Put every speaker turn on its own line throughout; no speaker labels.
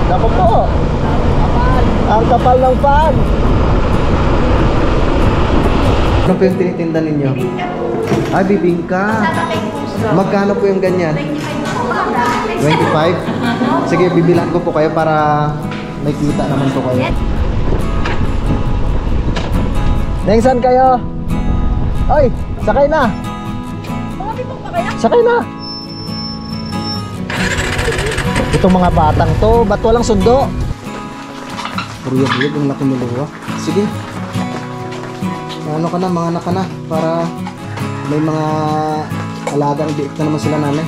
Naku po. Ang kapal ng pan. Ano po yung tinitinda ninyo? Ay, bibingka. Magkano po yung ganyan? 25? Sige, bibilan ko po kayo para may kita naman po kayo. Neng, saan kayo? Oy, sakay na. Sakay na. Itong mga batang to, ba't walang sundo? Puriyad-riyad yung laki niluwa. Sige. Ano ka na, mga anak ka na. Para may mga alagang biik na naman sila namin.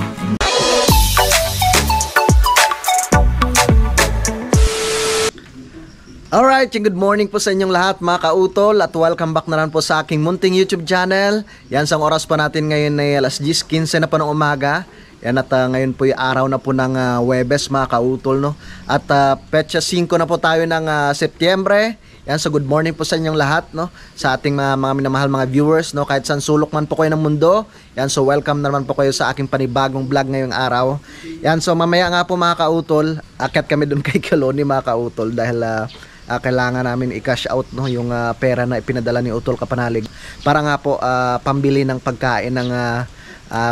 Alright, good morning po sa inyong lahat mga kautol at welcome back na rin po sa aking munting YouTube channel. Yan, sa oras pa natin ngayon ay alas 10:15 na po ng umaga. Yan, at ngayon po yung araw na po ng Huwebes mga kautol, no? At petsa 5 na po tayo ng Setyembre. Yan, so good morning po sa inyong lahat, no? Sa ating mga minamahal mga viewers, no? Kahit saan sulok man po kayo ng mundo. Yan, so welcome naman po kayo sa aking panibagong vlog ngayong araw. Yan, so mamaya nga po mga kautol, akyat kami doon kay Kaloni mga kautol dahil kailangan namin i-cash out, no, yung pera na ipinadala ni Utol Kapanalig para nga po pambili ng pagkain ng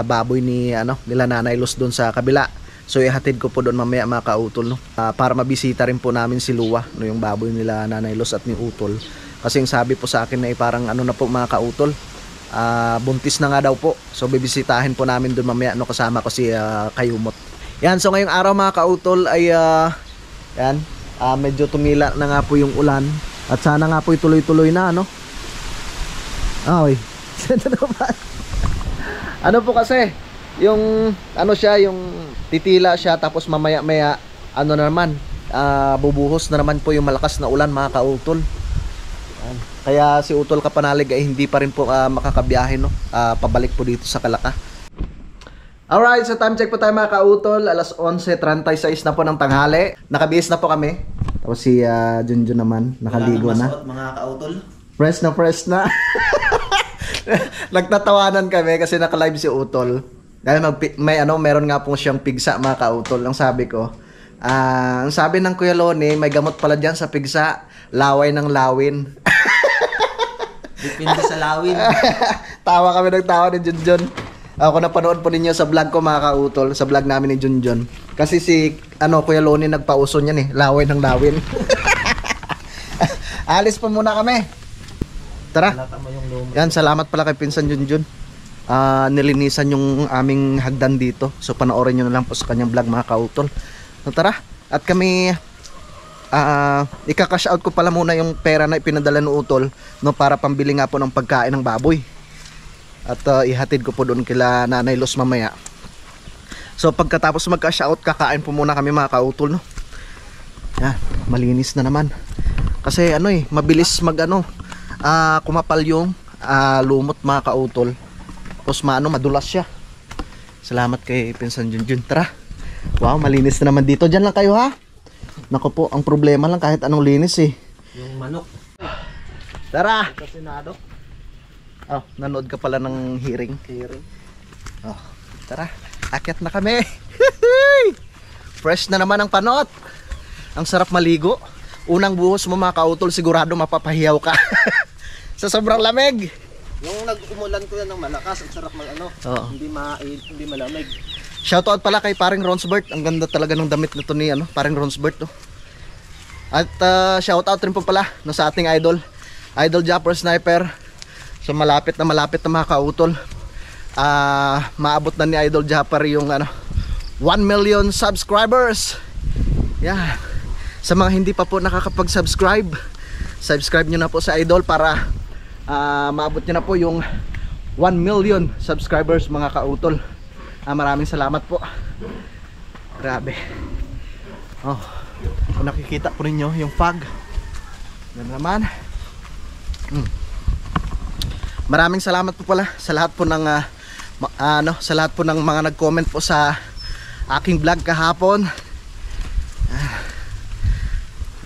baboy ni nila Nanay Luz doon sa kabila. So ihatid ko po doon mamaya mga kautol, no, para mabisita rin po namin si Luwa, no, yung baboy nila Nanay Luz at ni Utol. Kasi yung sabi po sa akin na parang ano na po mga kautol, buntis na nga daw po. So bibisitahin po namin doon mamaya, no, kasama ko si Kayumot. Yan, so ngayong araw mga kautol ay yan, medyo tumila na nga po yung ulan at sana nga po ituloy-tuloy na, ano? Oy. Ano po kasi yung ano siya, yung titila siya tapos mamaya-maya ano na naman, bubuhos na naman po yung malakas na ulan mga kautol. Kaya si Utol Kapanalig ay hindi pa rin po makakabiyahe, no? Pabalik po dito sa Kalaka. Alright, so time check po tayo mga kautol. Alas 11:36 na po ng tanghali. Nakabihis na po kami. Tapos si Junjun naman, nakaligo na. Mga kautol. Fresh na. Nagtatawanan kami kasi naka-live si Utol. Dahil meron nga po siyang pigsa mga kautol. Ang sabi ko, ang sabi ng Kuya Loni, may gamot pala dyan sa pigsa. Laway ng lawin.
Depende sa lawin.
Tawa kami ng tawa ni Junjun. Ako napanood po ninyo sa vlog ko mga kautol, sa vlog namin ni Junjun. Kasi si Kuya Loni nagpauso niyan laway ng lawin. Alis pa muna kami. Tara. Yan, salamat pala kay Pinsan Junjun. Nilinisan yung aming hagdan dito. So panoorin nyo na lang po sa kanyang vlog mga kautol. So tara. At kami ika-cash out ko pala muna yung pera na ipinadala ng Utol, no, para pambili nga po ng pagkain ng baboy. At ihatid ko po doon kila Nanay Luz mamaya. So pagkatapos mag-cash out, kakain po muna kami mga kautol, no. Yan, malinis na naman. Kasi mabilis kumapal yung lumot mga kautol. Tapos madulas siya. Salamat kay Pinsan Junjun. Tara. Wow, malinis na naman dito. Diyan lang kayo ha. Naku po, ang problema lang kahit anong linis
Yung manok.
Tara. Oh, nanood ka pala ng hearing. Oh, tara. Akyat na kami. Fresh na naman ang panot. Ang sarap maligo. Unang buhos mo mga kautol, sigurado mapapahiyaw ka. Sa sobrang lamig.
Yung nag-umulan ko yan ng malakas, ang sarap hindi malamig.
Shoutout pala kay paring Ronsbert. Ang ganda talaga ng damit nito ni paring Ronsbert, no? At shoutout rin po pala sa ating Idol Japper Sniper. So malapit na mga kautol. Maabot na ni Idol Japper yung 1 million subscribers. Yeah. Sa mga hindi pa po nakakapag-subscribe, subscribe nyo na po sa Idol para maabot nyo na po yung 1 million subscribers mga kautol. Maraming salamat po. Grabe. Oh, kung nakikita po ninyo yung fog. Yan naman. Maraming salamat po pala sa lahat po ng sa lahat po ng mga nag-comment po sa aking vlog kahapon.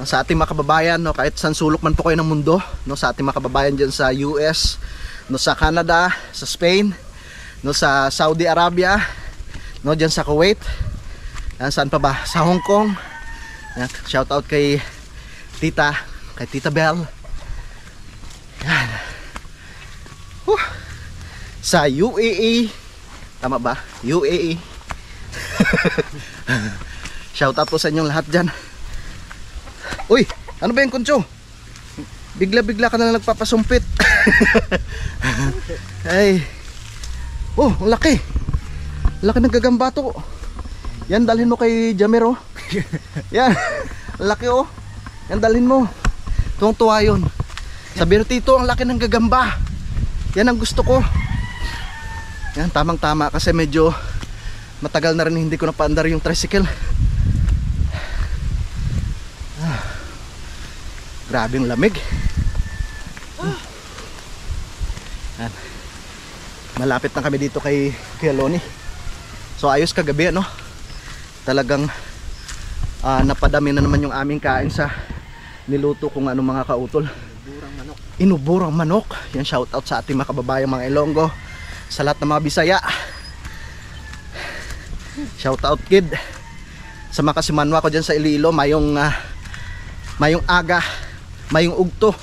Sa ating mga kababayan, no, kahit saan sulok man po kayo ng mundo, no, sa ating mga kababayan diyan sa US, no, sa Canada, sa Spain, no, sa Saudi Arabia, no, diyan sa Kuwait, saan pa ba? Sa Hong Kong, Yan, shout out kay Tita Bell. Yan. Sa UAE. Tama ba? UAE. Shout out po sa inyong lahat dyan. Uy, ano ba yung Kuncho? Bigla-bigla ka na nagpapasumpit. Ay. Oh, ang laki. Laki ng gagambato. Yan, dalhin mo kay Jamero. Yan, ang laki oh. Yan, dalhin mo. Tuwang-tuwa yun. Sabi na, Tito, ang laki ng gagamba. Yan ang gusto ko. Yan, tamang-tama kasi medyo matagal na rin hindi ko napaandar yung tricycle. Grabe yung lamig. Yan. Malapit na kami dito kay Loni. So ayos kagabi ano. Talagang napadami na naman yung aming kain sa niluto kung ano mga kautol. Inuburang manok. Yan, shout out sa ating mga kababayang mga Ilonggo, sa lahat ng mga Bisaya. Shout out kid. Sa mga kasimanwa ko dyan sa Iloilo, mayong aga, mayong ugto.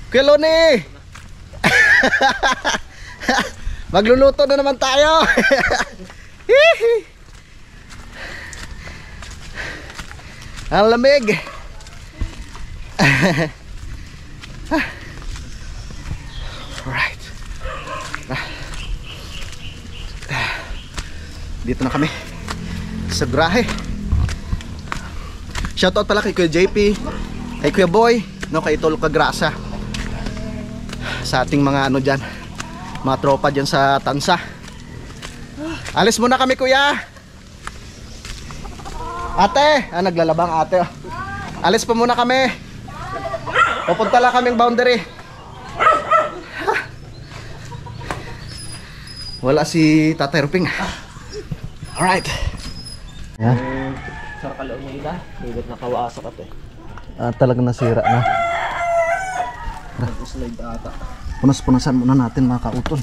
Kuya Loni! Magluluto na naman tayo. Ang lamig. Right. Dito na kami sa garahe. Shoutout pala kay Kuya JP, kay Kuya Boy, no, kay Tol Kagrasa, sa ating mga ano dyan, mga tropa dyan sa Tansa. Alis muna kami kuya. Ate, naglalabang ate. Alis pa muna kami. Pupunta lang kaming boundary. Wala si Tatay Ruping. Alright. Yan.
Sa kalaon mo ida, bigot na kawaasa ka te.
Talagang nasira na.
Slide ata.
Punas-punasan muna natin mga kautol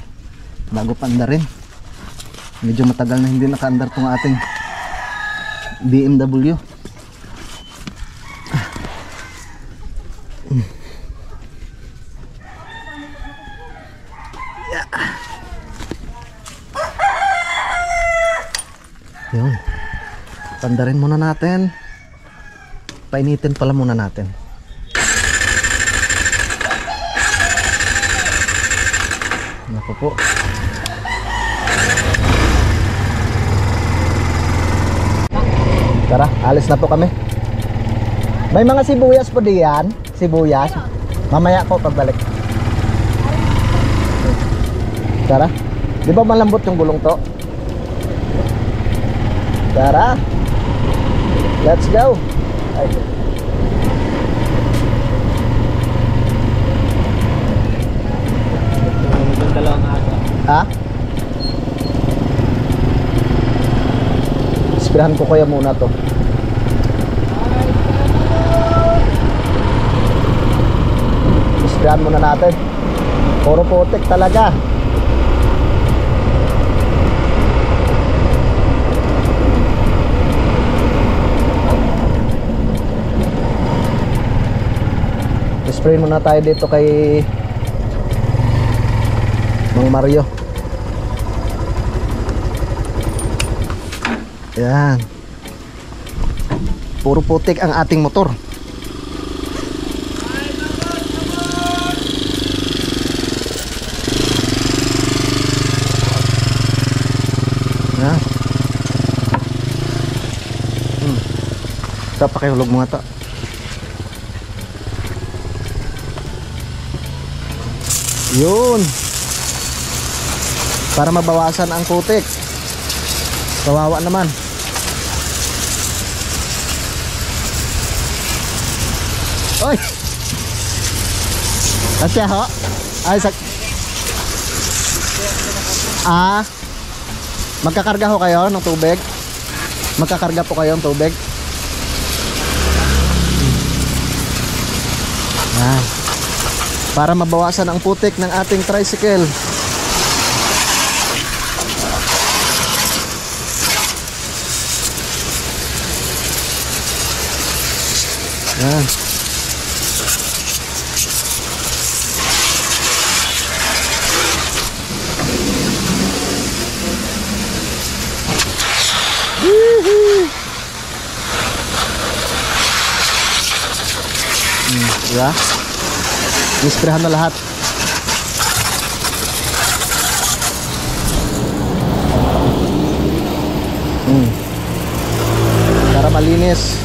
bago paandarin. Medyo matagal na hindi nakaandar tong ating BMW. Yeah. Yun. Paandarin muna natin. Painitin pala muna natin. Naku po. Tara, alis na po kami. May mga sibuyas po diyan. Sibuyas. Mamaya po pagbalik. Tara. Di ba malambot yung gulong to? Tara. Let's go. Ay. Ha? Ispirahan ko kaya muna to. Ispirahan muna natin. Puro putik talaga. Ispray muna tayo dito kay Mang Mario. Yan. Puro putik ang ating motor. Yan. Ito, pakihulog mo nga ito. Yun. Para mabawasan ang putik. Kawawa naman. Oy. Kasi ho. Ay sak. Magkakarga ho kayo ng tubig. Magkakarga po kayo ng tubig. Para mabawasan ang putik ng ating tricycle. Yan. Diba? Nisprehan na lahat. Para malinis.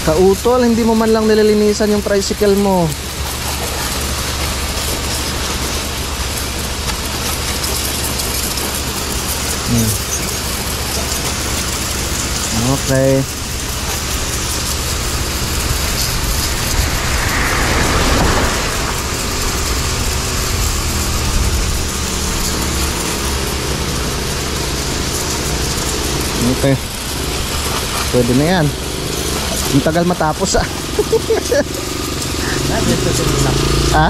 Kautol, hindi mo man lang nililinisan yung tricycle mo. Okay. Okay. Pwede na yan. Ang tagal matapos ah. Ha?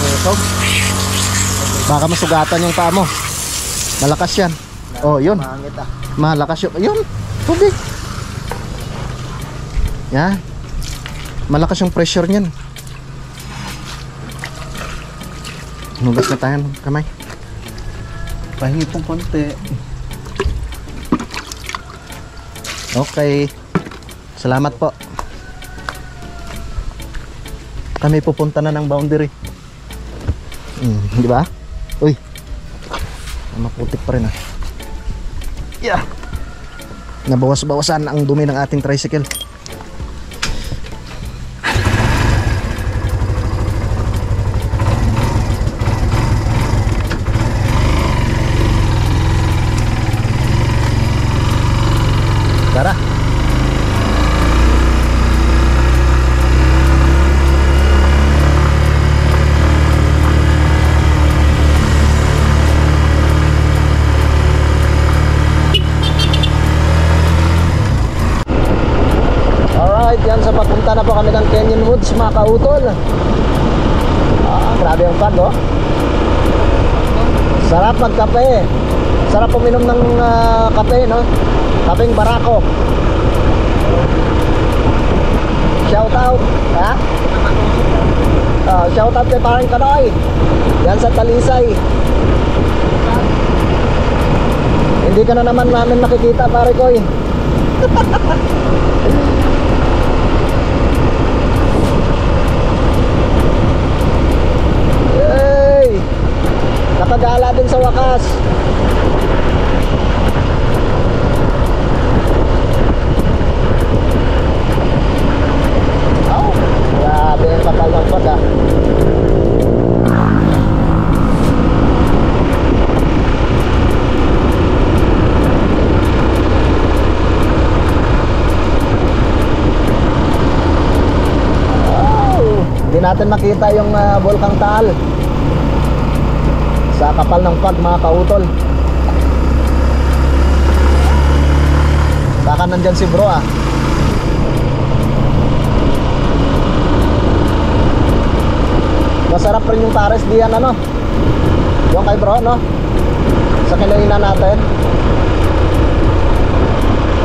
Ito. Baka masugatan yung paa mo. Malakas yan. Oh, yun. Malakas yun. Yun. Tubig. Yan. Malakas yung pressure niyan. Hugas na tayo ng kamay. Pahingi pong konti. Okay. Salamat po. Kami pupunta na ng boundary. Di ba? Uy. Maputik pa rin ah. Yeah. Nabawas-bawasan ang dumi ng ating tricycle. Tara. Yan, sa papunta na po kami ng Canyon Woods mga kautol. Grabe ang pag oh. Sarap magkape. Sarap uminom ng kape no. Kapeng Barako. Shout out ha? Shout out kay Parang Kanoy. Yan sa Talisay. Hindi ka na naman namin makikita pare ko eh. Nakagala din sa wakas. Oh, grabe ang kapal ng pag ah. Oh, hindi natin makita yung Volcang Taal sa kapal ng pag mga kautol. Baka nandyan si bro ah. Masarap rin yung pares diyan ano. Yung kay bro no. Sa kinainan natin.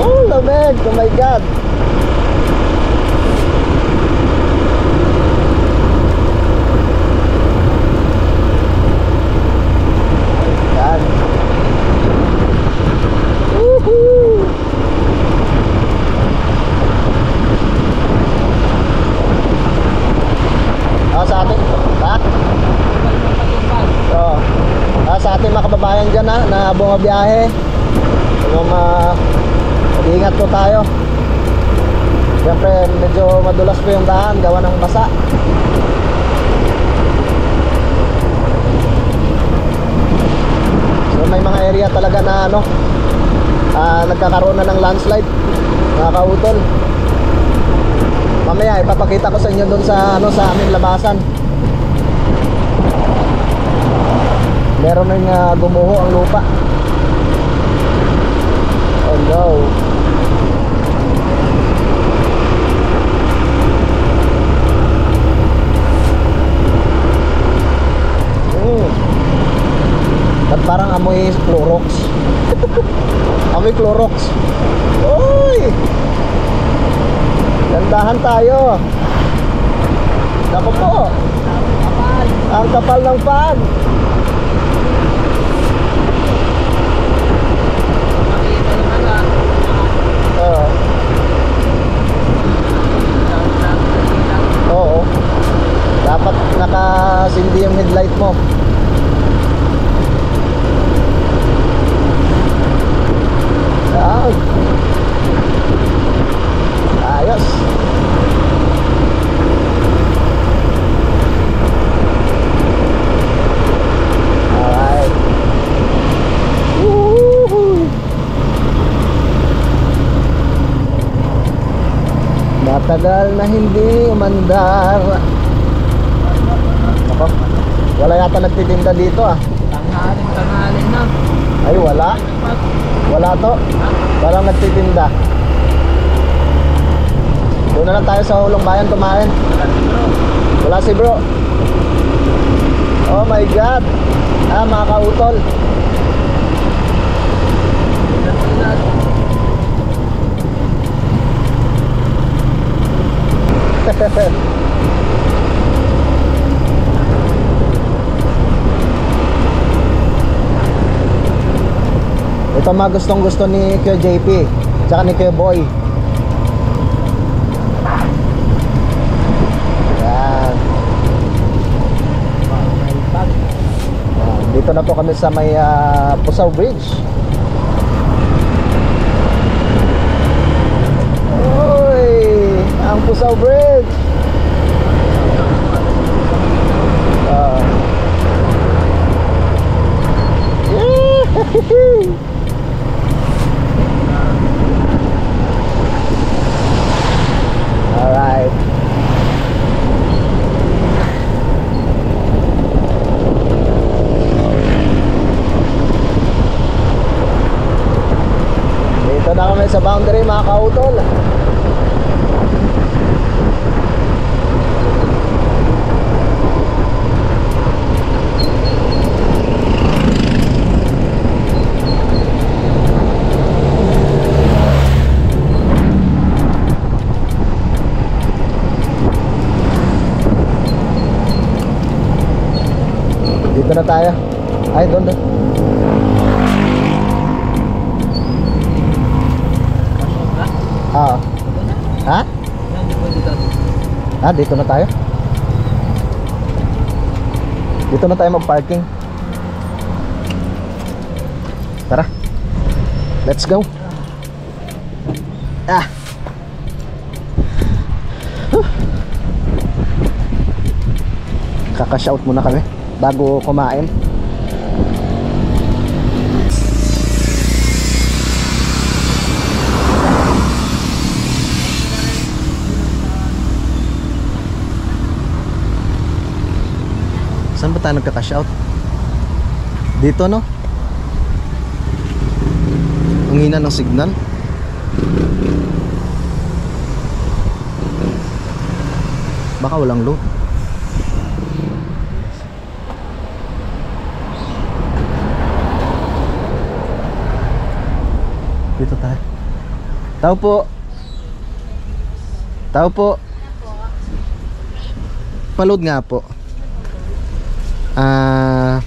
Oh lamig. Oh my god. Sa ating mga kababayan dyan ha, na bumabiyahe, mag-iingat po tayo. Siyempre medyo madulas po yung daan, gawa ng basa. So may mga area talaga na ano, nagkakaroon na ng landslide mga kautol. Mamaya ipapakita ko sa inyo doon sa ano, sa aming labasan. Meron ring gumuho ang lupa. Oh no. Clorox. Uy! Gandahan tayo. Naku po. Ang kapal ng pan. Oo. Oo. Dapat nakasindi yung headlight mo. Yan. Ayos. Alright. Woohoo! Matagal na hindi umandar. Ako, wala yata nagtitinda dito ah.
Tanghalin na.
Ay wala. Wala to. Walang nagtitinda. Doon na lang tayo sa Hulong Bayan kumain. Wala si bro. Oh my god. Mga kautol. Ito mga gustong gusto ni Kuya JP tsaka ni Kuya Boy. Yan. Dito na po kami sa may Pusaw Bridge. Uy, ang Pusaw Bridge. Alright. Dito na kami sa boundary mga kautol. Dito na tayo. Ay, doon. Ah. Ha? Dito na tayo. Dito na tayo mag-parking. Tara. Let's go. Kaka-shout muna kami bago kumain. Saan ba tayo nagkaka-shout? Dito no? Ang hina ng signal. Baka walang load. Dito tayo. Tao po. Tao po. Paload nga po.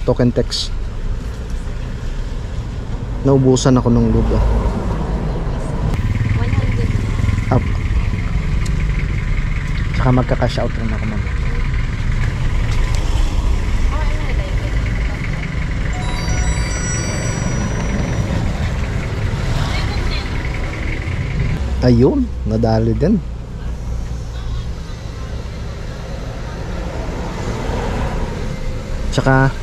Token text. Naubusan ako ng load. 100. Up. Tsaka magkaka-shout rin ako mag. Ayun, nadali din. Tsaka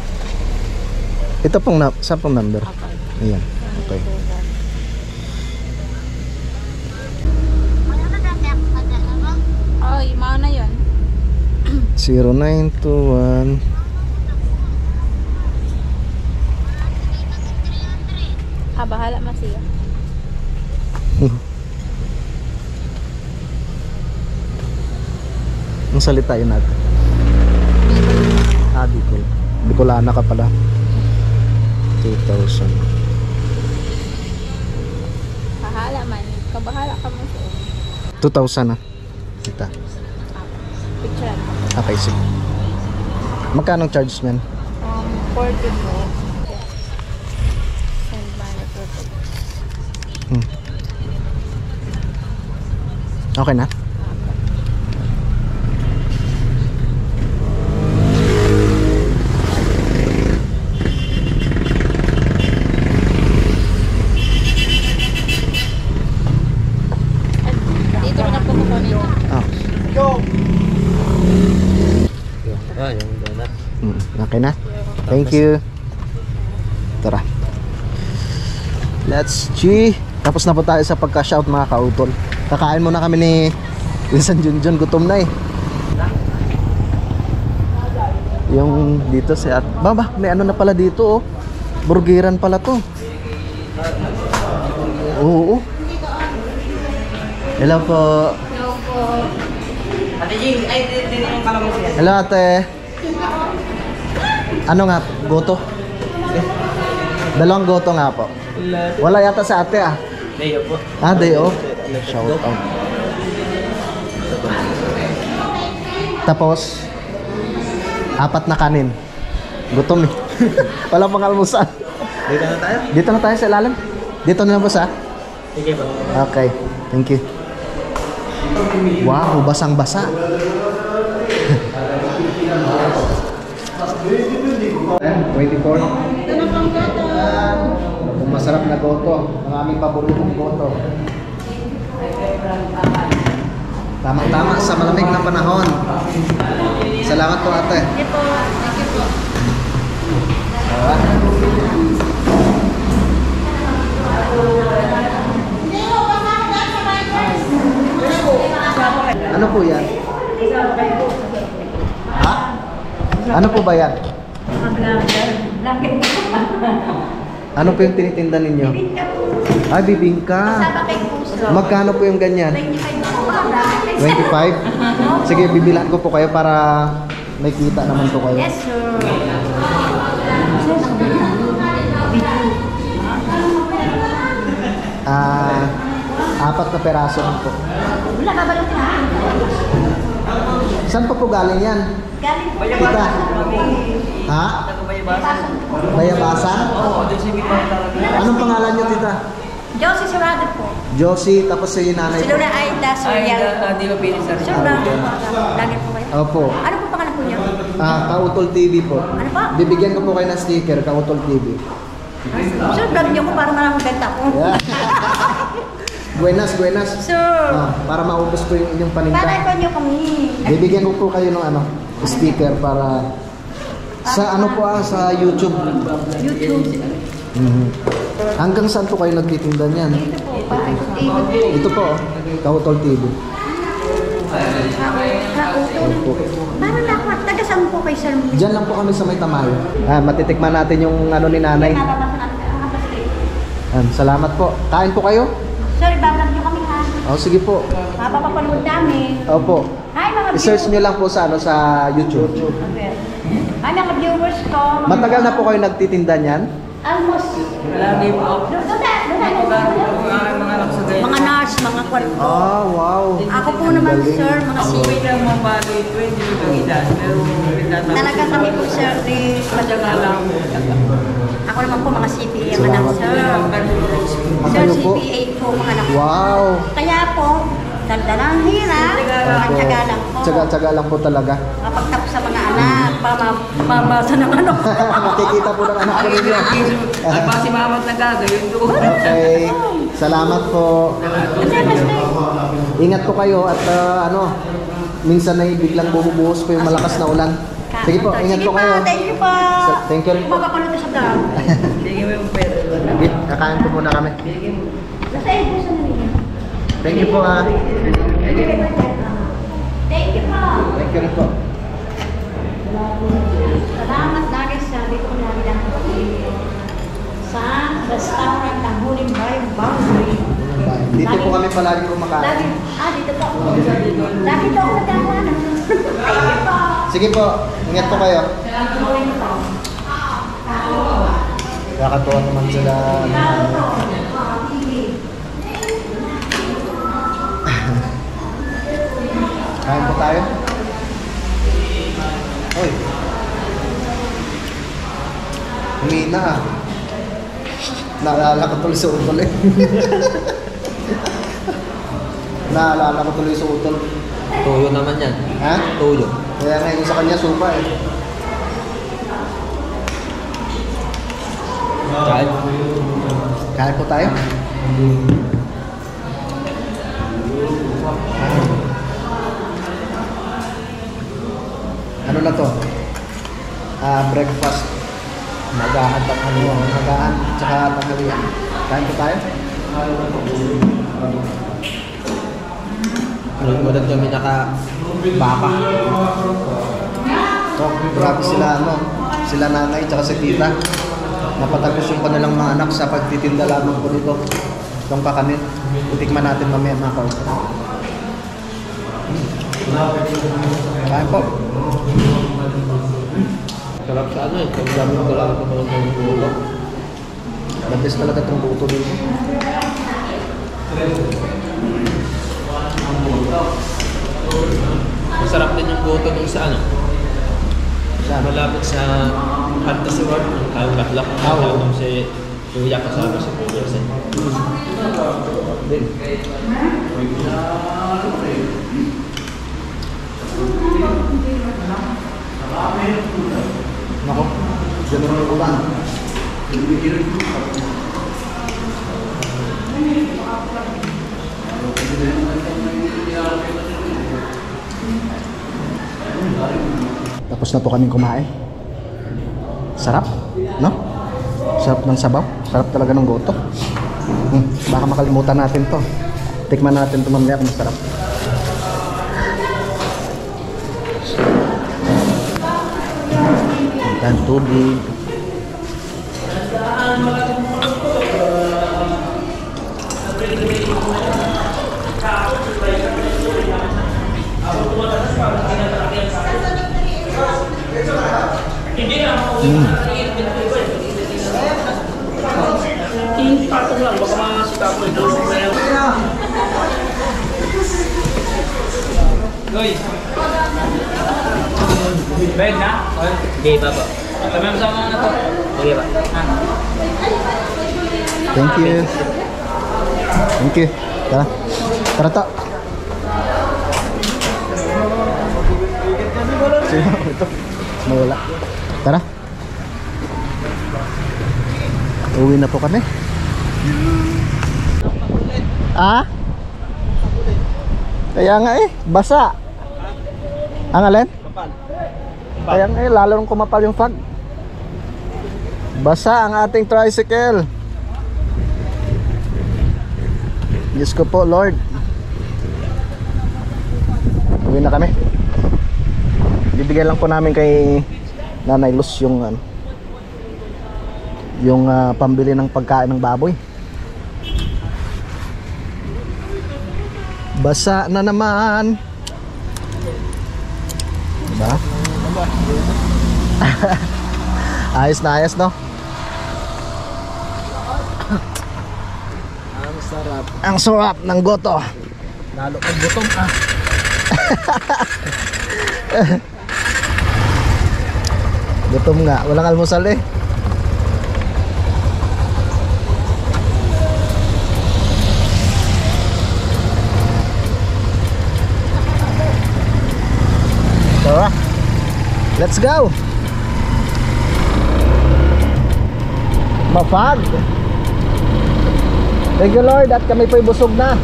ito pong saan pong number? Ayan, okay.
Ay, mga na yun.
0921
Bahala masiya.
Ang salita yun natin. Bicol. Bicolana ka pala. 2,000.
bahala ka mo sir.
2,000 na. Kita.
Picture.
Okay, sige. Magkano charge niyan?
40 po. Send money po.
Okay na?
Dito ko na po kukunin.
Ah.
Yung donut.
Okay na? Thank you. Tara. Let's G. Tapos na po tayo sa pagka-shout mga kautol. Kakain muna kami ni Wilson Junjun. Gutom na eh. Yung dito si at Baba, may ano na pala dito oh. Burgeran pala to. Oo. Hello po.
Ate Jing, ay, din yung kalamansi yan.
Hello ate. Ano nga? Goto? Dalawang goto nga po. Wala yata sa ate ah.
Day po.
Ah, day off. Shout out. Tapos, 4 na kanin. Gutom eh. Wala pang almusal.
Dito na tayo?
Dito na tayo sa ilalim. Dito na lang po sa.
Sige po.
Okay. Thank you. Wow, basang-basa. Waiting for. Kung masarap na goto. Ang aming paboritong goto. Tamang-tama sa malamig na panahon. Salamat po ate.
Thank you po. Thank you po.
Ano po yan? Ha? Ano po ba yan? Ano po yung tinitinda ninyo? Ay, bibingka. Magkano po yung ganyan? 25? Sige, bibilan ko po kayo para may kita naman po kayo.
Yes, sir.
Ah, 4 na peraso po.
Wala ka ba lang
Saan pa po galing yan?
Galing po.
Kita? Ha? Bayabasan?
Oo, doon si Mito talaga.
Anong pangalan nyo, tita?
Josie Serrado po.
Josie, tapos si nanay
Si
po.
Luna Aida Soriano.
Di ba pili sir?
Sir, lagi po kayo.
Opo.
Ano po pangalan po niyo?
Kautol TV po.
Ano po?
Bibigyan ko po kayo ng sticker, Kautol TV.
Sir, vlog niyo ko para maraming benta po.
Yeah. Buenas, buenas.
Sir,
Para maubos ko yung inyong
para
paninda.
ko niyo kami.
Bibigyan ko po kayo ng sticker para sa sa YouTube.
YouTube.
Hanggang saan po kayo nagtitinda niyan?
Dito po, parang TV.
Ito po, Kautol TV. Opo.
Parang ako, taga-saan po kayo, sir?
Diyan lang po kami sa may Tamayo. Matitikman natin yung ni nanay.
Nababasa natin ang kapatid.
Salamat po. Kain po kayo?
Sir, ibablog niyo kami ha.
Sige po.
Mapapapanood namin.
Opo.
Hi mga
I-search nyo lang po sa sa YouTube.
Hi mga viewers ko.
Matagal na po kayo nagtitinda niyan?
Almost.
Lagi po. Mga nagsagay.
Mga nurse, mga kwarto.
Wow.
Ako po naman,
Galing.
sir, mga
Wait lang mga bagay ito, hindi ko edad. Pero
talaga kami po, sir,
Madyaga lang.
ako naman po mga CPA ang anak, sir. Sir,
Ano po?
CPA po mga anak.
Wow.
Kaya po, daldalang hirap, ang tsaga lang po.
Tsaga-tsaga lang po talaga.
Mapagtapos sa mga anak, para mabasa ng ano.
Makikita po ng anak ko ninyo.
Ay, pa si mama at nagagawin doon.
Okay. Salamat po. Ingat po kayo at minsan ay biglang bumubuhos po yung malakas na ulan. Sige po, ingat po kayo.
Thank you po.
Thank you rin po.
Mapapanood sa vlog.
Sige mo yung pera.
Kakain po muna kami.
Nasa ibusan na ninyo.
Thank you po
Thank you po.
Thank you rin po.
Salamat lagi sa dito ko lagi lang sa restaurant ng Huling Bayong Boundary.
Dito po kami palagi kumakain.
Lagi, dito po. Lagi to ako nagkakaano. Thank you po.
Sige po, ingat po kayo.
Thank you po.
Nakakatuwa naman sila. Kain po tayo. Oy. Humina ah. Naalala ko tuloy sa utol eh. Naalala ko tuloy sa utol.
Tuyo naman yan.
Ha?
Tuyo.
Kaya ngayon sa kanya supa eh.
Kahit
Kain po tayo. Ano na to? Breakfast. Magahan, tsaka tanghalian. Kain po tayo.
nagmulat kami naka-baka.
Oh, grabe sila sila nanay tsaka si tita. Napatagos yung kanilang mga anak sa pagtitinda lamang po dito. Itong kakanin. Itikman natin mamaya mga kaupo. Kain po.
Sarap sa ano eh. Kung dami ko lang ito ng buto.
The best talaga itong buto dito.
Masarap din yung buto dun sa ano.
Saan?
Malapit sa Fantasy World. Ang katlak. Ang si Kuya kasama si Kuya Sen.
Nako, ganun yung ulan. Tapos na po kaming kumain. Sarap, no? Sarap ng sabaw. Sarap talaga ng goto. Baka makalimutan natin to. Tikman natin ito mamaya kung masarap. Dan tubig.
Patong lang, baka makasita ko ito. Goy! Bed na? Okay, baba. Kami sama na to. Okay ba?
Thank you. Thank you. Tara. Tara to. Sino ito? Mawala. Tara. Uwi na po kami. Ah? Kaya nga eh, basa. Ang alin? Kaya nga eh, lalo nung kumapal yung fog. Basa ang ating tricycle. Diyos ko po, Lord. Uwi na kami. Bibigyan lang po namin kay Nanay Luz yung pambili ng pagkain ng baboy. Basa na naman. Diba? Ayos na ayos, no?
Ang sarap.
Ang sarap ng goto.
Lalo kang gutom ah.
Gutom nga, walang almusal eh. Tara, let's go. Mafag. Thank you Lord at kami po'y busog na.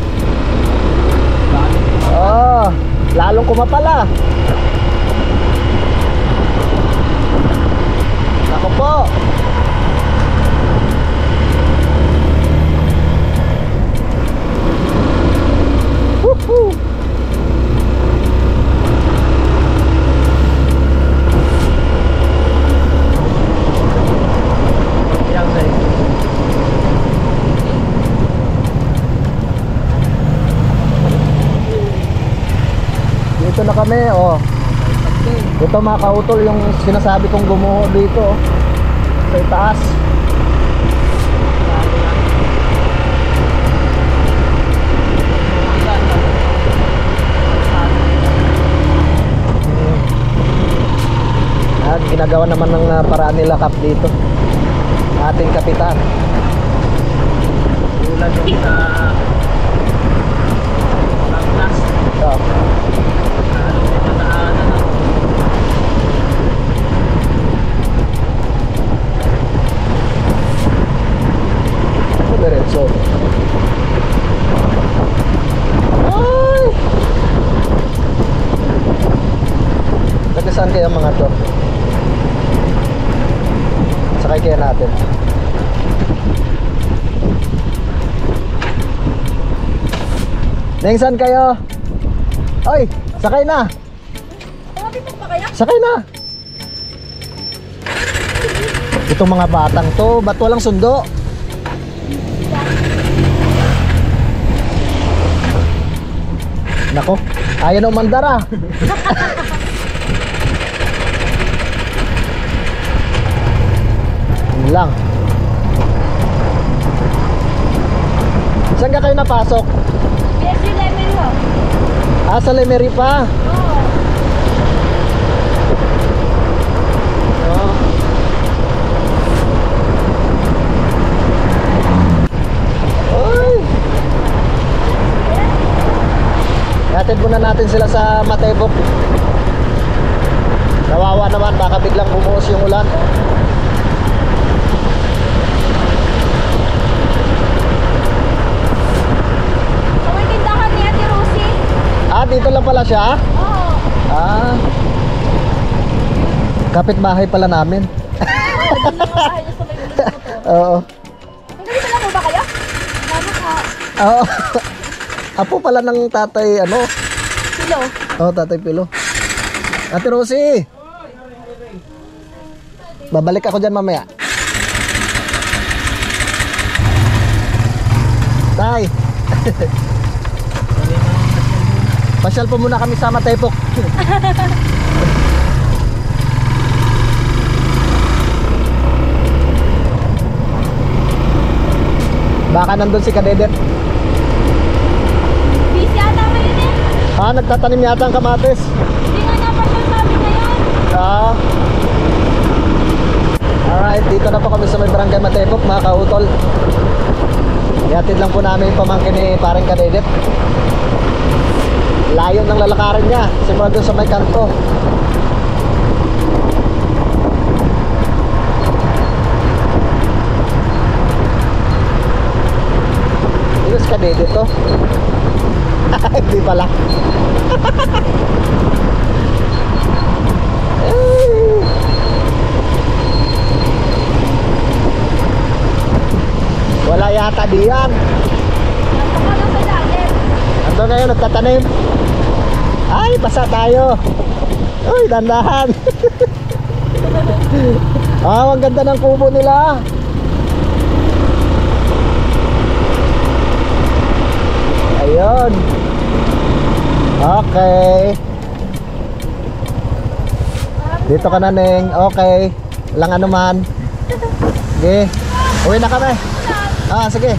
Oh, lalong kumapala. Ako po. Woohoo. Dito na kami, oh. Ito mga kautol yung sinasabi kong gumuho dito, oh. Sa itaas. ginagawa naman ng paraan nila kap dito. Ating kapitan.
Tulad yung sa Panglas.
So,
Ano yung mataanan ako.
diretso. Ay! Taga saan kaya mga to? Sakay kaya natin. Neng, saan kayo? Oy, sakay na. Sakay na. Itong mga batang to, ba't walang sundo? Nako, ayaw na umandar ah. Yun lang. Saan ka kayo napasok?
Yes, yung lemon mo.
Ah, sa Lemery pa.
Oo.
Oh. Oy! Hatid muna natin sila sa Matebok. Kawawa naman, baka biglang bumuhos yung ulan.
So, may tindahan ni Ate Rosie.
Ah, dito lang pala siya?
Oo.
Ah. Kapitbahay pala namin.
Doon lang ang bahay niya sa may ulit mo to.
Oo.
Hanggang dito lang po ba kayo? Lalo ka.
Oo. Apo pala ng tatay, ano?
Silo.
Oh, tatay Pilo. Ate Rosie. Babalik ako dyan mamaya. Tay. Pasyal po muna kami sa Matebok. Baka nandun si Kadedet.
Busy ata ngayon eh.
Ah, nagtatanim yata ang kamatis.
Hindi nga niya pa siya sabi ngayon.
Ah. Alright, dito na po kami sa may barangay Matebok, mga kautol. Ihatid lang po namin yung pamangkin ni parang Kadedet. Layo ng lalakarin niya, simula doon sa may kanto. Ilos Kadedet to. Hindi pala. Wala yata diyan.
Napaka lang sa lalim.
Ando na yun, nagtatanim. Ay, basa tayo. Uy, dandahan. Ah, ang ganda ng kubo nila. Ayun. Okay. Dito ka na, Neng. Okay. Walang anuman. Sige. Uwi na kami. Ah, sige.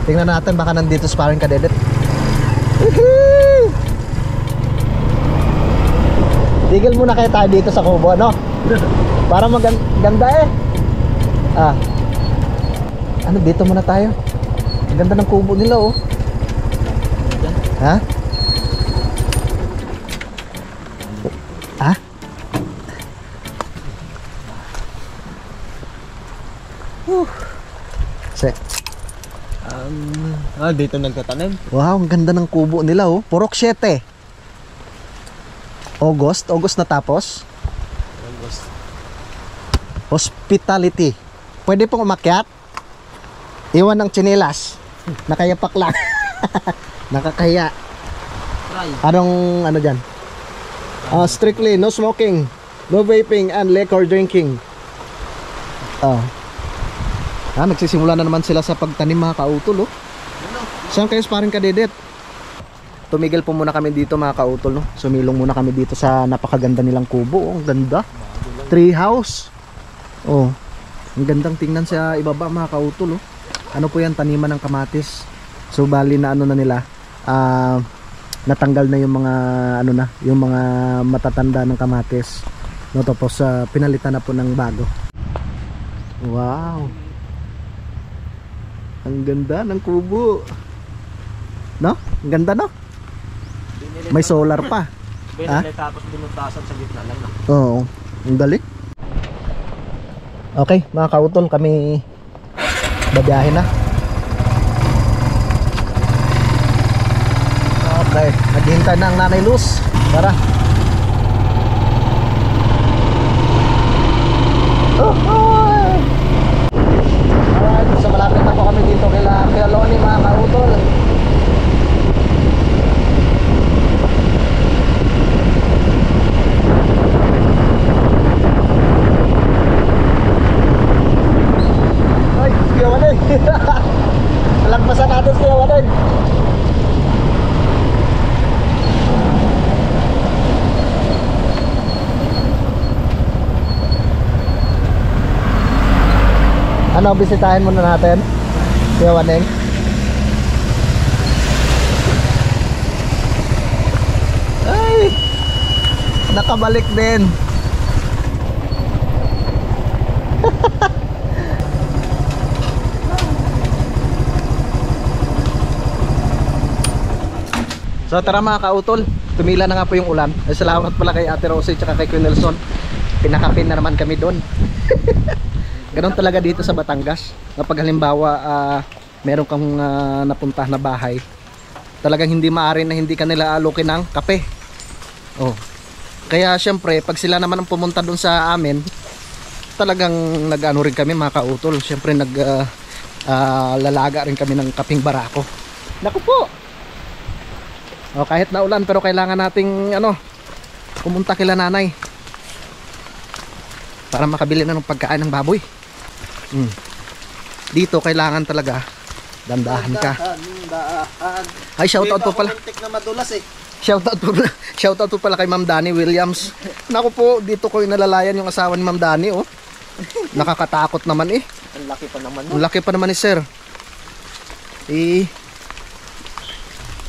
Tingnan natin, baka nandito sa parang Kadedet. Tigil muna kayo tayo dito sa kubo, no? Para maganda eh. Ah. Ano, dito muna tayo. Ang ganda ng kubo nila, oh. Ha? Ha?
Dito nagtatanim.
Wow, ang ganda ng kubo nila, oh. Purok 7. August na tapos. Hospitality. Pwede pong umakyat. Iwan ng tsinelas. Nakayapak lang. Nakakaya. Anong ano dyan? Strictly no smoking, no vaping and liquor drinking. Nagsisimula na naman sila sa pagtanim, mga kautol, oh. Saan kayo parang Kadedet? Tumigil po muna kami dito, mga kautol, no? Sumilong muna kami dito sa napakaganda nilang kubo, oh. Ang ganda. Tree house. Oh. Ang gandang tingnan sa ibaba, mga kautol, oh. Ano po yan? Taniman ng kamatis. So bali na ano na nila, natanggal na yung mga ano na, yung mga matatanda ng kamatis. No, tapos pinalitan na po ng bago. Wow. Ang ganda ng kubo. No? Ang ganda, no? May solar pa.
Binili tapos binutasan sa gitna lang na.
Oo. Ang galing. Okay, mga kautol, kami babiyahin na. Okay, naghihintay na ang Nanay Luz. Tara. Alright, so malapit na po kami dito kay Loni, mga kautol. Ay, Kuya Waday. Lagpasan natin Kuya Waday. Ano, bisitahin muna natin Kuya Waneng. Ay, nakabalik din. So tara mga kautol, tumila na nga po yung ulan. Ay, salamat pala kay Ate Rosie at kay Kuya Nelson. Pinakapin na naman kami doon. Ganon talaga dito sa Batangas. Kapag halimbawa meron kang napunta na bahay, talagang hindi maaari na hindi kanila alokin ng kape. Oh. Kaya syempre pag sila naman ang pumunta doon sa amin, talagang nag-ano rin kami mga kautol. Syempre lalaga rin kami ng kaping barako. Naku po. Oh, kahit na ulan pero kailangan nating pumunta kila nanay para makabili na ng pagkain ng baboy. Dito kailangan talaga dandahan ka. Ay, shoutout po pala.
Na madulas eh.
Shoutout po pala kay Ma'am Dani Williams. Naku po, dito ko inalalayan yung asawa ni Ma'am Dani, oh. Nakakatakot naman eh.
Ang laki pa naman.
Ang laki pa naman ni sir.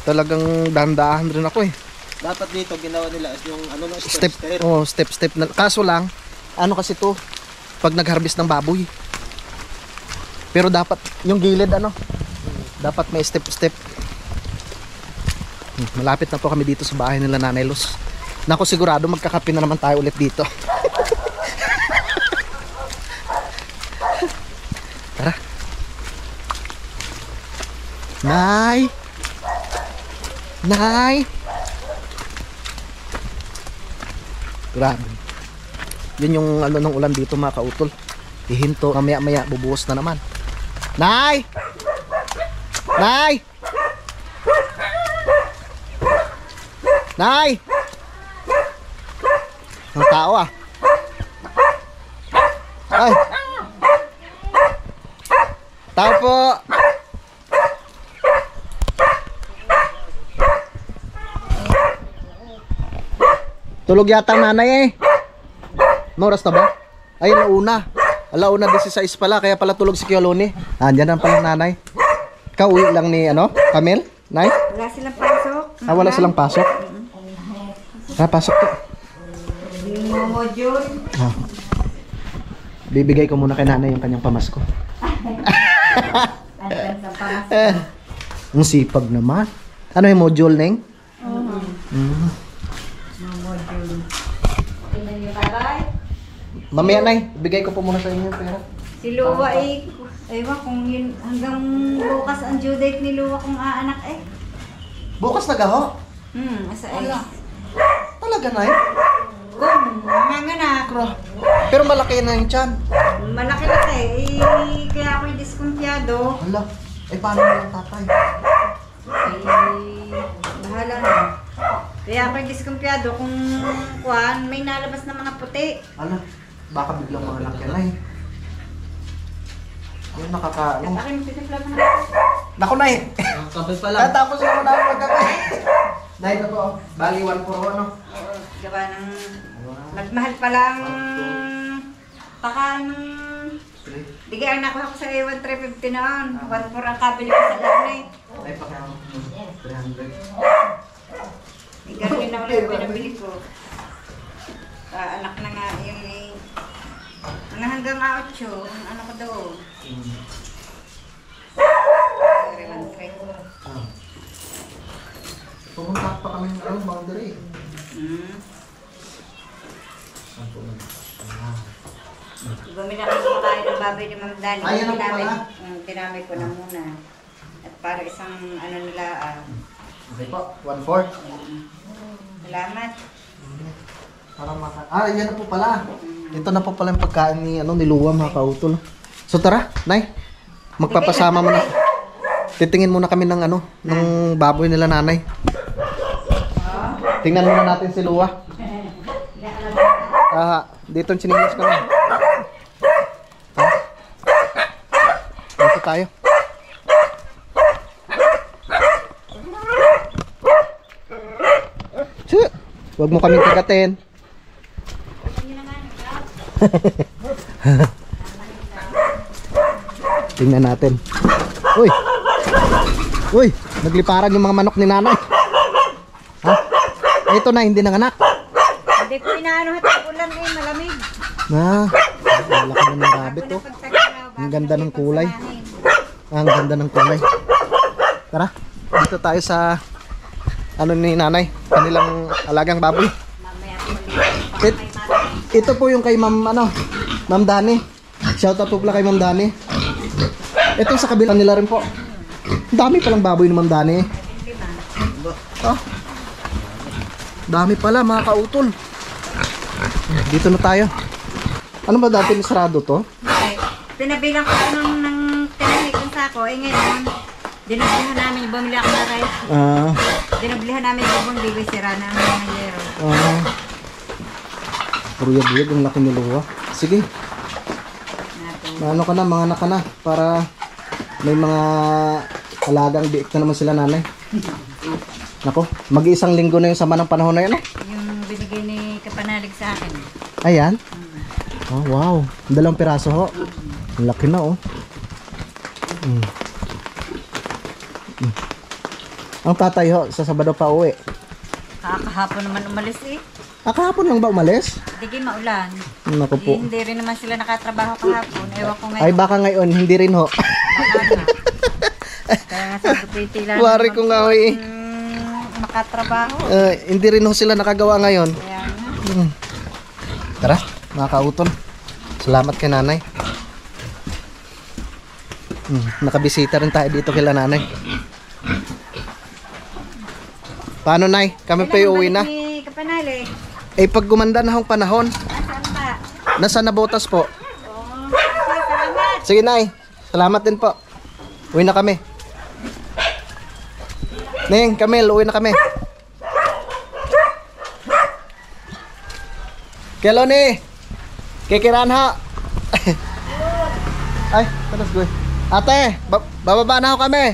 Talagang dandahan rin ako eh.
Dapat dito ginawa nila yung
Step na. Kaso lang, kasi to, pag nag-harvest ng baboy. Pero dapat yung gilid dapat may step. Malapit na po kami dito sa bahay nila Nanay Luz. Nako, sigurado magkakape na naman tayo ulit dito. Tara. Nay. Grabe. Yun yung ng ulan dito mga kautol. Hihinto, maya bubuhos na naman. Nay! Ang tao ah. Ay. Tao po. Tulog yata ang nanay eh. Oras na ba? Ay, alauna 16 pala, kaya pala tulog si Kuya Loni. Andyan na pala nanay. Ikaw uwi lang ni Camel? Nay?
Wala silang pasok.
Wala silang pasok? Pasok to.
Module.
Bibigay ko muna kay nanay yung kanyang pamasko. Ang sipag naman. Ano yung module, Neng? Mamaya, Nay, bigay ko po muna sa inyo yung pera.
Si Luwa ewan kung yun, hanggang bukas ang due date ni Luwa kung aanak eh.
Bukas na gaho?
Asa
Talaga, Nay?
Mga na.
Pero malaki na yung tiyan.
Malaki-laki kaya ako'y diskumpiyado.
Hala, paano mo yung tatay?
Bahala na. Kaya ako'y diskumpiyado kung may nalabas na mga puti.
Hala, baka biglang mga laki na eh. Yung nakakaano.
At ako'y magtitimpla mo na.
Naku, Nay!
Kape pa lang.
Tapos na mo na magkape. Nay, ito po. Bali, 1 for 1,
Gawa ng nagmahal pa lang takan. Bigay ang nakuha ko sa A1 350 noon. 1 for ang kabili ko sa lahat na eh.
Ay, pakiamo. 300.
na ulit pinabili ko. Anak na nga yung mga hanggang 8, ano ko doon.
Pumunta pa kami ng ano, boundary.
Bumili ako sa kain ng baboy ni Ma'am Dani.
Ayan na po pala.
Tinamay ko na muna. At para isang ano nila,
Okay po, 1/4.
salamat.
Para yan na po pala. Ito na po pala yung pagkain ni ni Luwa, mga kautol. So tara, Nay. Magpapasama mo na. Titingin muna kami ng ng baboy nila nanay. Tingnan muna natin si Luwa. Dito ang chinilas ko na. Dito tayo. Huwag mo kaming kagatin. Tingnan natin. Uy! Uy! Nagliparag yung mga manok ni nanay. Ha? Ito na, hindi nanganak.
Hindi ko inaano hatag ulan malamig.
Malaki na ng rabbit oh. Ang ganda ng kulay. Ang ganda ng kulay. Tara, dito tayo sa ni nanay, kanilang alagang baboy. Ito po yung kay Ma'am Ma'am Dani. Shout out po pala kay Ma'am Dani. Ito sa kabila nila rin po. Dami palang baboy ni Ma'am Dani. Dami pala mga kautol. Dito na tayo. Ano ba dati ni sarado to?
Okay. Pinabilang ko ng tinahik ng sako. Ngayon, dinablihan namin, bumili ako na rice. Dinablihan namin yung bigoy sira na ang yero.
Buyag-buyag ang laki ni Luwa. Sige. Ano ka na, mga anak ka na. Para may mga alagang biik na naman sila nanay. Nako, mag-iisang linggo na yung sama ng panahon na yun.
Yung binigay ni Kapanalig sa akin.
Ayan. Oh, wow. 2 piraso ho. Ang laki na oh. Ang tatay ho, sa Sabado pa uwi.
Kahapon naman umalis
Kahapon lang ba umalis?
Hindi maulan.
Naku po.
Hindi rin naman sila nakatrabaho kahapon. Ewan ko ngayon.
Ay baka ngayon, hindi rin ho.
Kaya nga sabi ko yung tila.
Wari ko nga ho eh.
Makatrabaho.
Hindi rin ho sila nakagawa ngayon.
Kaya nga.
Tara, mga kauton. Salamat kay nanay. Nakabisita rin tayo dito kila nanay. Paano nay? Kami pa uuwi na.
Ni Kapanalig.
Pag gumanda na ang panahon.
Nasaan ba?
Nasa Nabotas po.
Salamat.
Sige nay. Salamat din po. Uwi na kami. Ning, Camille, uwi na kami. Kelo ni. Kikiran ha. Ay, talas gue. Ate, bababa na ako kami.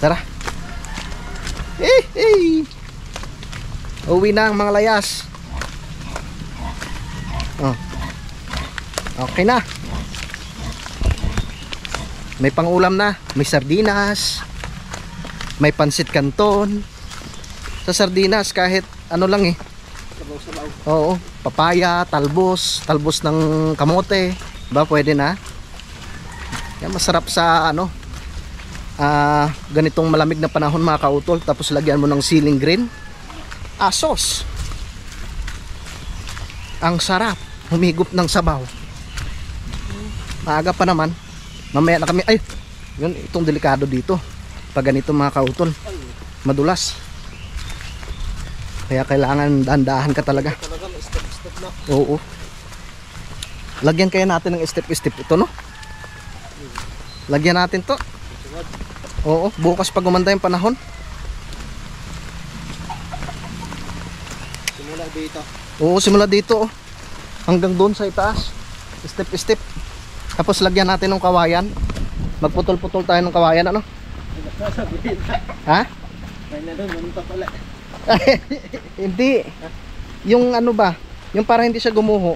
Tara. Uwi na ang mga layas. Okay na. May pangulam na. May sardinas. May pansit canton. Sa sardinas kahit ano lang eh. Sabaw-sabaw. Oo, papaya, talbos ng kamote. Diba pwede na? Yan, masarap sa ganitong malamig na panahon mga kautol. Tapos lagyan mo ng siling green. Asos. Ang sarap. Humigop ng sabaw. Maaga pa naman. Mamaya na kami. Ay, yun, itong delikado dito. Pag ganito mga kautol, madulas. Kaya kailangan dahan-dahan ka talaga. Step-step na. Oo. Lagyan kaya natin ng step-step ito, no? Lagyan natin to. Oo, bukas pag gumanda yung panahon. Simula dito. Oo, simula dito. Hanggang doon sa itaas. Step-step. Tapos lagyan natin ng kawayan. Magputol-putol tayo ng kawayan, ano? Ha?
May na doon, manita pala.
Hindi. Yung ano ba? Yung para hindi siya gumuho.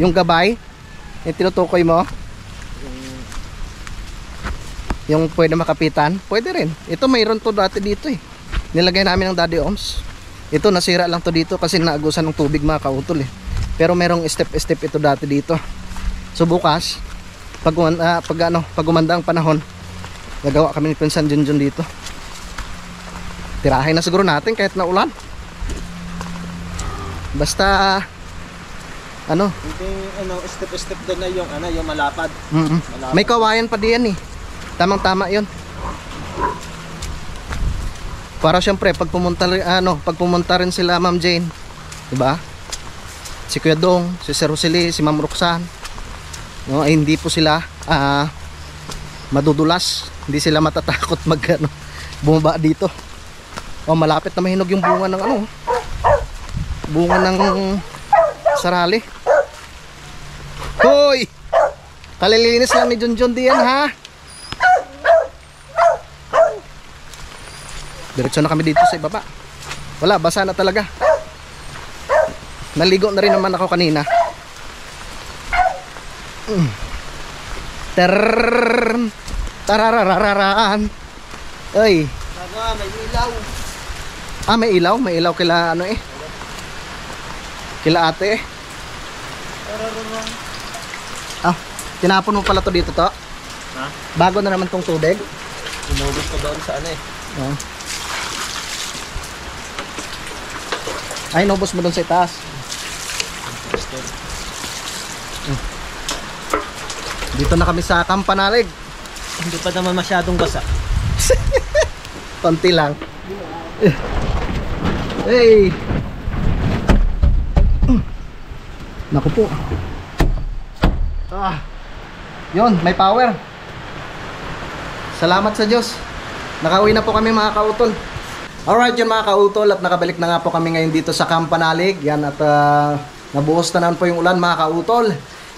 Yung gabay. Yung tinutukoy mo. Yung pwede makapitan, pwede rin. Ito mayroon to dati dito eh. Nilagay namin ng Daddy Oms. Ito nasira lang to dito kasi naagusan ng tubig mga kautol eh. Pero merong step ito dati dito. So bukas, pag gumanda ang panahon, gagawa kami ni Pinsan Junjun dito. Tirahin na siguro natin kahit na ulan. Basta ano,
hindi step doon na yung malapad. Malapad.
May kawayan pa diyan eh. Tamang-tama 'yon. Para syempre pag pumunta rin sila Ma'am Jane, 'di ba? Si Kuya Dong, si Sir Rosely, si Ma'am Roxanne. No, ay hindi po sila madudulas. Hindi sila matatakot bumaba dito. Oh, malapit na mahinog yung bunga ng bunga ng sarali. Hoy! Kalilinis lang ni Junjun diyan ha. Diretso na kami dito sa ibaba. Wala, basa na talaga. Naligo na rin naman ako kanina. Tarararararan. Ay.
May ilaw.
May ilaw? May ilaw kila kila ate. Tinapon mo pala to dito to?
Ha?
Bago na naman tong tubig.
Inubos ko doon sa
Ay, inubos mo doon sa itaas. Dito na kami sa Kampanalig.
Hindi pa naman masyadong basa.
Konti lang. Hey. Naku po. Yun, may power. Salamat sa Diyos. Nakauwi na po kami mga kautol. Alright yun mga kautol, at nakabalik na nga po kami ngayon dito sa Kampanalig. Yan, at nabuhos na naman po yung ulan mga kautol.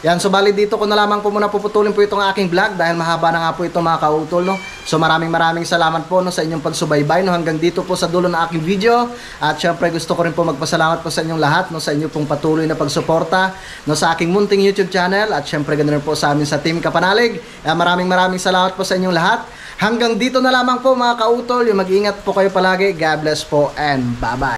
Yan, so bali dito ko na lamang po muna puputulin po itong aking vlog dahil mahaba na nga po ito mga kautol, no? So maraming salamat po, no, sa inyong pagsubaybay, no, hanggang dito po sa dulo ng aking video. At syempre gusto ko rin po magpasalamat po sa inyong lahat, no, sa inyong pong patuloy na pagsuporta, no, sa aking munting YouTube channel. At syempre ganoon po sa amin sa Team Kapanalig. Maraming salamat po sa inyong lahat. Hanggang dito na lamang po mga kautol. Mag-ingat po kayo palagi. God bless po and bye-bye.